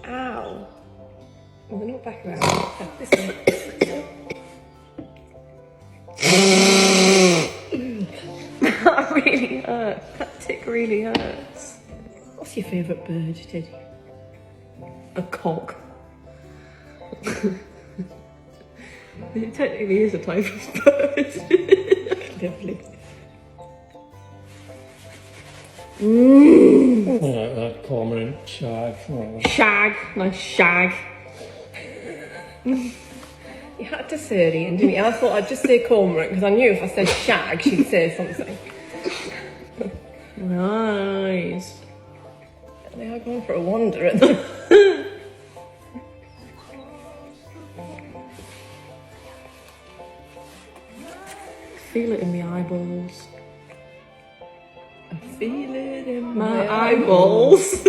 Ow. Well, they're not back around. This way. That really hurts. That tick really hurts. What's your favourite bird, Teddy? A cock. It technically is a type of bird. Lovely. I like that cormorant. Shag. Shag. Nice shag. You had to say it, Ian, didn't you? I thought I'd just say cormorant because I knew if I said shag, she'd say something. Nice. They are going for a wander at them. Feel it in the eyeballs. I feel it in my eyeballs.